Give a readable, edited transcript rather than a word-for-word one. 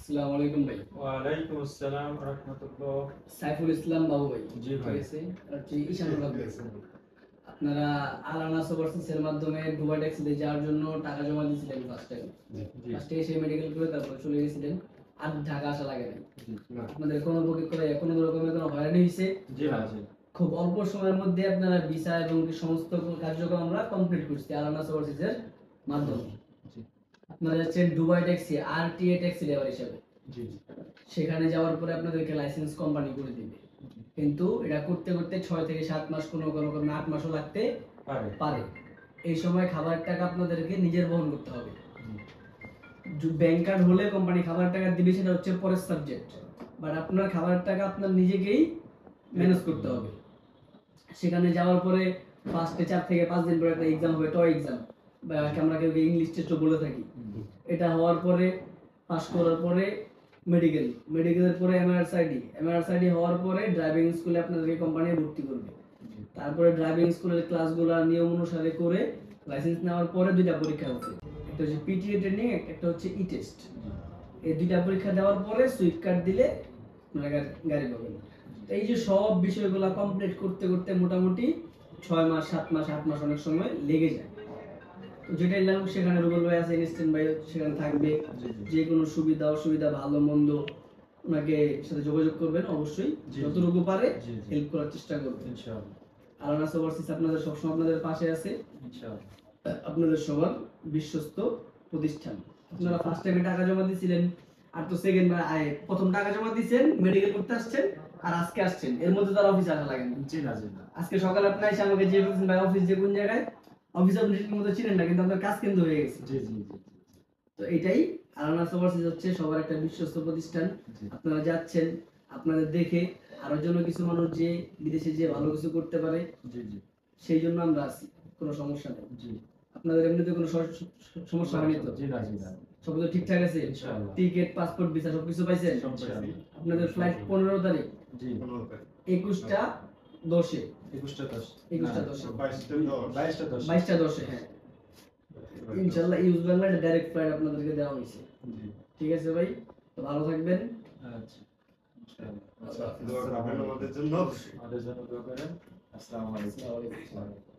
আসসালামু আলাইকুম ভাই। ওয়ালাইকুম আসসালাম রাহমাতুল্লাহ। সাইফুল ইসলাম বাবু ভাই। জি ভাই। ঠিক আছে। আর যে ঈশানুল হক ভাই। আপনারা আলানাস ওভারসিজের মাধ্যমে দুবাই ট্যাক্সিতে যাওয়ার জন্য টাকা জমা দিয়েছিলেন ফার্স্টে। ফার্স্টে এসে মেডিকেল করে তারপরে চলে গেছিলেন। আর ঢাকা আসা লাগে নাই। আপনাদের কোনো কোনো রকমের কোনো হয়রানি হয়েছে? জি না জি। খুব অল্প সময়ের মধ্যে আপনারা ভিসা এবং সমস্ত কার্যক্রম আমরা কমপ্লিট করছি আলানাস ওভারসিজের মাধ্যমে। আপনারা যাচ্ছেন Dubai taxi RTA taxi driver হিসেবে। জি। সেখানে যাওয়ার পরে আপনাদেরকে লাইসেন্স কোম্পানি করে দিবে, কিন্তু এটা করতে করতে 6 থেকে 7 মাস, কোনো 8 মাসও লাগতে পারে। এই সময় খাবারের টাকা আপনাদেরকে নিজের বহন করতে হবে। ব্যাংক কার্ড হলে কোম্পানি খাবারের টাকা দিবে, সেটা হচ্ছে পরের সাবজেক্ট, বাট আপনার খাবারের টাকা আপনার নিজেকেই ম্যানেজ করতে হবে। সেখানে যাওয়ার পরে ফার্স্টে 4 থেকে 5 দিন পরে একটা এক্সাম হবে, টয় এক্সাম, বা আমরা কেউ ইংলিশ টেস্টও বলে থাকি। এটা হওয়ার পরে পাস করার পরে মেডিকেলের পরে এমআরএসআইডি হওয়ার পরে ড্রাইভিং স্কুলে আপনাদেরকে কোম্পানি ভর্তি করবে। তারপরে ড্রাইভিং স্কুলের ক্লাসগুলো নিয়ম অনুসারে করে লাইসেন্স নেওয়ার পরে দুইটা পরীক্ষা হচ্ছে, একটা হচ্ছে পিটিএ ট্রেনিং, একটা হচ্ছে ই টেস্ট। এই দুইটা পরীক্ষা দেওয়ার পরে সুইট কার্ড দিলে আপনারা গাড়ি পাবেন। এই যে সব বিষয়গুলো কমপ্লিট করতে করতে মোটামুটি 6 মাস, 7 মাস, 8 মাস অনেক সময় লেগে যায়। যেটাই লাগুক সেখানে রুবেল ভাই আছে, ইনস্ট্যান্ট ভাই সেখানে থাকবে। যে কোনো সুবিধা অসুবিধা ভালো মন্দ ওনাকে সাথে যোগাযোগ করবেন, অবশ্যই যতটুকু পারে হেল্প করার চেষ্টা করবেন ইনশাআল্লাহ। আলানাস ওভারসিজ আপনাদের সবসময় আপনাদের পাশে আছে ইনশাআল্লাহ। আপনাদের সবার বিশ্বস্ত প্রতিষ্ঠান। আপনারা ফার্স্ট টাইমে টাকা জমা দিয়েছিলেন, আর তো সেকেন্ড প্রথম টাকা জমা দিয়েছেন, মেডিকেল করতে আসছেন, আর আজকে আসছেন, এর মধ্যে তার অফিস আসা লাগে না। জি না। আজকে সকালে আপনি এসে আমাকে যে বলছেন ভাই অফিস যে কোন জায়গায়, অফিস আপনি ঠিকমতো মতো চিনেন না, কিন্তু আপনার কাজ কিন্তু হয়ে গেছে। জি। তো এটাই আলানাস ওভারসিজ হচ্ছে সবার একটা বিশ্বস্ত প্রতিষ্ঠান। আপনারা যাচ্ছেন, আপনাদের দেখে আরো জন্য কিছু মানুষ যে বিদেশে যে ভালো কিছু করতে পারে, সেই জন্য আমরা আছি, কোনো সমস্যা নেই। আপনাদের এমনিতে কোনো সমস্যা হয়নি তো? সব কিছু ঠিকঠাক আছে? টিকিট, পাসপোর্ট, ভিসা সবকিছু পাইছেন? আপনাদের ফ্লাইট 15 তারিখ। 21টা 10-এ 22টা 10 হ্যাঁ, ইনশাআল্লাহ ইউজ বাংলা ডাইরেক্ট ফ্লাইট আপনাদেরকে দেওয়া হয়েছে। ঠিক আছে ভাই, তো ভালো থাকবেন। আচ্ছা ইনশাআল্লাহ। দোয়া করবেন আমাদের জন্য, দোয়া করেন। আসসালামু আলাইকুম।